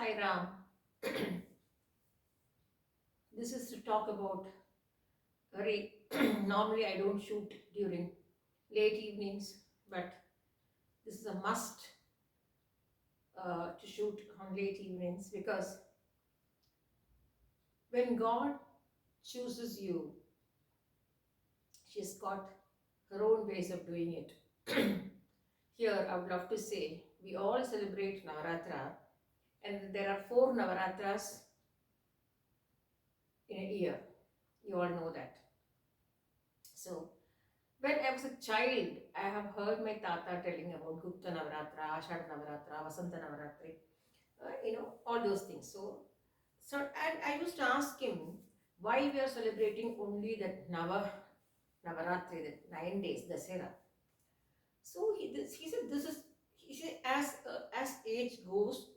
Sai Ram. This is to talk about very normally I don't shoot during late evenings, but this is a must to shoot on late evenings because when God chooses you, she's got her own ways of doing it. Here, I would love to say we all celebrate Navaratra, and there are 4 Navaratras in a year. You all know that. So, when I was a child, I have heard my tata telling about Gupta Navaratra, Ashad Navaratra, Vasanta Navaratri, all those things. So and I used to ask him why we are celebrating only that Navaratri, that 9 days, Dasera. So he said this is, he said as age goes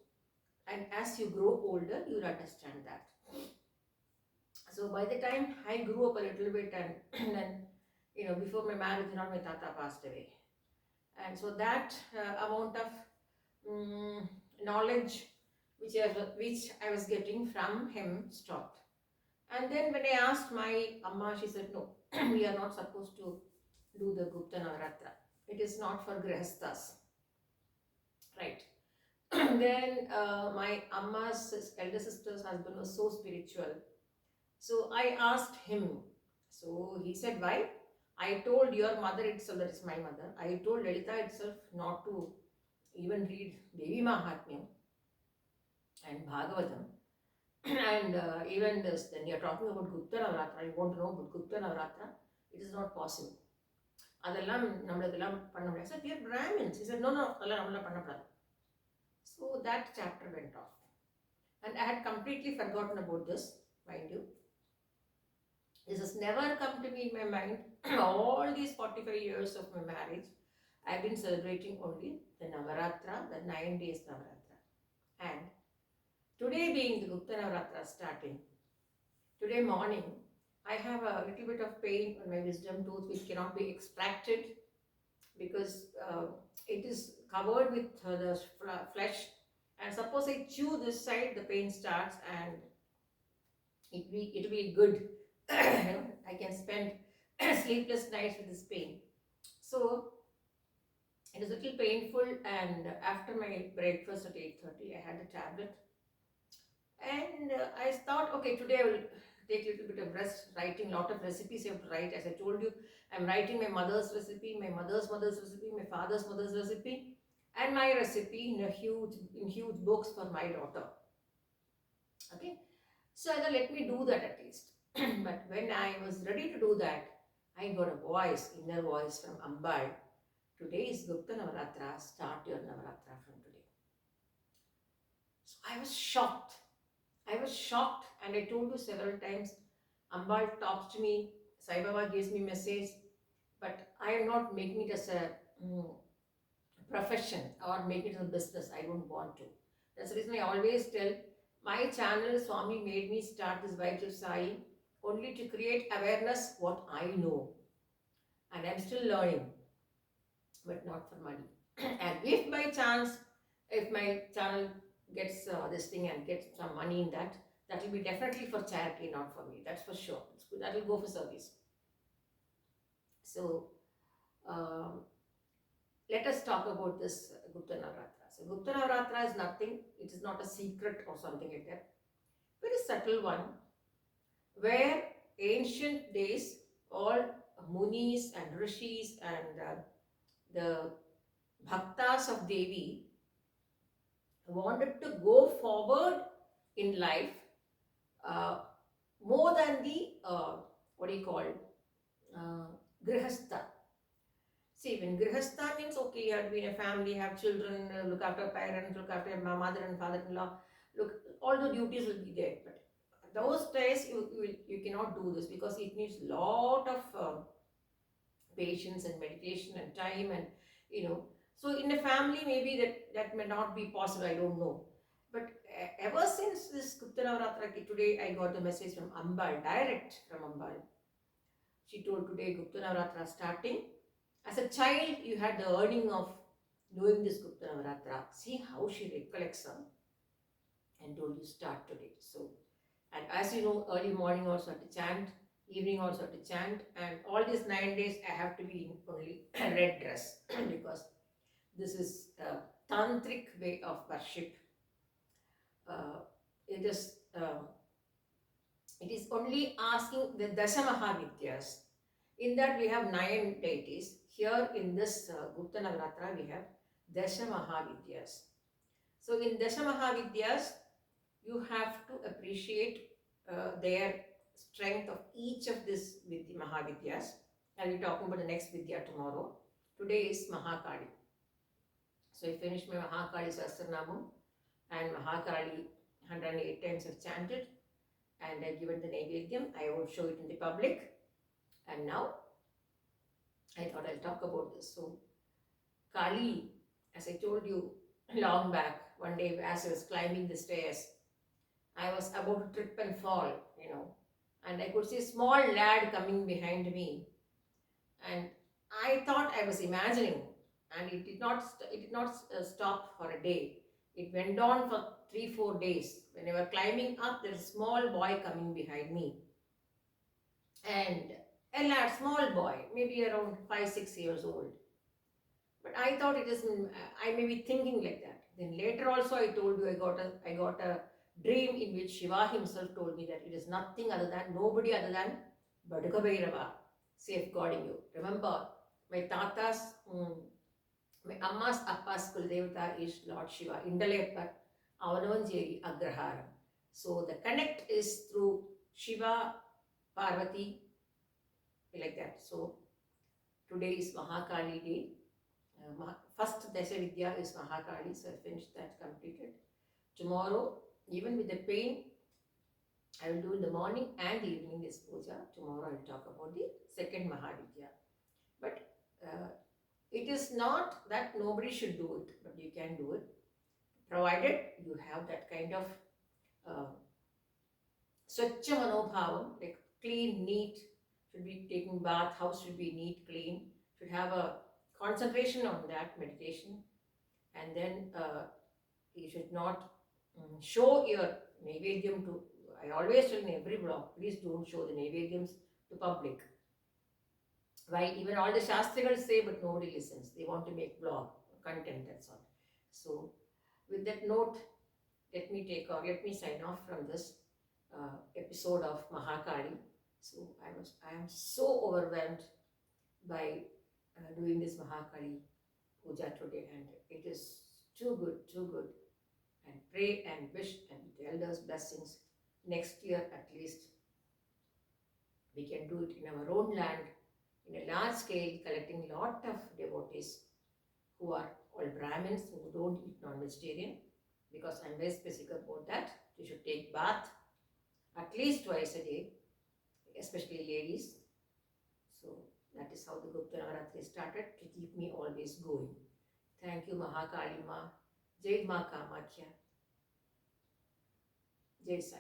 and as you grow older, you'll understand that. So by the time I grew up a little bit and then, before my marriage, my tata passed away. And so that amount of knowledge which I was getting from him stopped. And then when I asked my Amma, she said, no, we are not supposed to do the Gupta Navaratra. It is not for Grihasthas. Right. Then my Amma's elder sister's husband was so spiritual. So I asked him. So he said, why? I told your mother itself, that is my mother, I told Lalita itself not to even read Devi Mahatmyam and Bhagavatam. And even this, then you're talking about Gupta Navaratra, you want to know about Gupta Navaratra, it is not possible. அதெல்லாம் நம்மளதெல்லாம் பண்ண முடியாது. Said, we are Brahmins. He said, no, அதெல்லாம் நம்மள பண்ணக்கூடாது. So that chapter went off. And I had completely forgotten about this, mind you. This has never come to me in my mind. All these 45 years of my marriage, I've been celebrating only the Navaratra, the 9 days Navaratra. And today being the Gupta Navaratra starting, today morning, I have a little bit of pain on my wisdom tooth which cannot be extracted because it is covered with the flesh. And suppose I chew this side, the pain starts and it will be good. I can spend sleepless nights with this pain. So it is a little painful, and after my breakfast at 8:30, I had a tablet. And I thought, okay, today I will take a little bit of rest, writing a lot of recipes I have to write. As I told you, I'm writing my mother's recipe, my mother's recipe, my father's mother's recipe, and my recipe in huge books for my daughter. Okay, so I thought, let me do that at least. But when I was ready to do that, I got a voice, inner voice from Ambal. Today is Gupta Navaratra, start your Navaratra from today. So I was shocked. And I told you several times, Ambal talks to me, Sai Baba gives me message, but I am not making it as a profession or making it as a business. I don't want to. That's the reason I always tell, my channel, Swami made me start this Vibes of Sai only to create awareness what I know. And I'm still learning, but not for money. And if by chance, if my channel gets this thing and gets some money in that, that will be definitely for charity, not for me. That's for sure. That will go for service. So let us talk about this Gupta Navaratra. So Gupta Navaratra is nothing. It is not a secret or something like that. Very subtle one, where ancient days, all munis and rishis and the bhaktas of Devi wanted to go forward in life more than the grihastha. See, when grihastha means, okay, you have to be in a family, have children, look after parents, look after mother and father-in-law, look, all the duties will be there. But those days you cannot do this because it needs lot of patience and meditation and time, and so in a family maybe that may not be possible, I don't know. But ever since this Gupta Navaratra, today I got the message from Ambal, direct from Ambal. She told, today Gupta Navaratra starting. As a child, you had the earning of knowing this Gupta Navaratra. See how she recollects her. and told you start today. So, and as you know, early morning also have to chant, evening also have to chant, and all these 9 days I have to be in only red dress because this is a tantric way of worship. Uh, it is it is only asking the Dasa Mahavidyas. In that we have 9 deities. Here in this Gupta Navratra we have Dasha Mahavidyas. So in Dasha Mahavidyas, you have to appreciate their strength of each of these Mahavidyas. I'll be talking about the next Vidya tomorrow. Today is Mahakali. So I finished my Mahakali Sahasranamam and Mahakali 108 times I've chanted and I've given the Naivedyam. I won't show it in the public. And now I thought I'll talk about this. So Kali, as I told you long back, one day as I was climbing the stairs, I was about to trip and fall, and I could see a small lad coming behind me, and I thought I was imagining, and it did not stop for a day. It went on for 3-4 days. When I was climbing up, there was a small boy coming behind me, and a lad, small boy, maybe around 5-6 years old. But I thought it is, I may be thinking like that. Then later also I told you I got a dream in which Shiva himself told me that it is nothing other than, nobody other than Baduka Bhairava safeguarding you. Remember, my Tata's, my Amma's Appa's Kuldevata is Lord Shiva, Indalepar, Avanavanjeri Agraharam. So the connect is through Shiva, Parvati, like that. So today is Mahakali day. First Dasha Vidya is Mahakali, so I finished that, completed. Tomorrow, even with the pain, I will do in the morning and the evening this puja. Tomorrow I will talk about the second Mahavidya. But it is not that nobody should do it, but you can do it, provided you have that kind of Swachha Manobhavam, like clean, neat, should be taking bath, house should be neat, clean, should have a concentration on that meditation, and then you should not show your Naivedyam to, I always tell in every blog, please don't show the Naivedyams to public. Why? Even all the Shastricals say, but nobody listens. They want to make blog content, that's all. So, with that note, let me sign off from this episode of Mahakali. So, I am so overwhelmed by doing this Mahakali puja today, and it is too good. And pray and wish and with the elders' blessings, next year at least we can do it in our own land, in a large scale, collecting lot of devotees who are all Brahmins who don't eat non-vegetarian, because I'm very specific about that. You should take bath at least twice a day, especially ladies. So that is how the Gupta Navaratri started, to keep me always going. Thank you, Mahakali Ma. Jai Ma Kamakya. Jai Sai.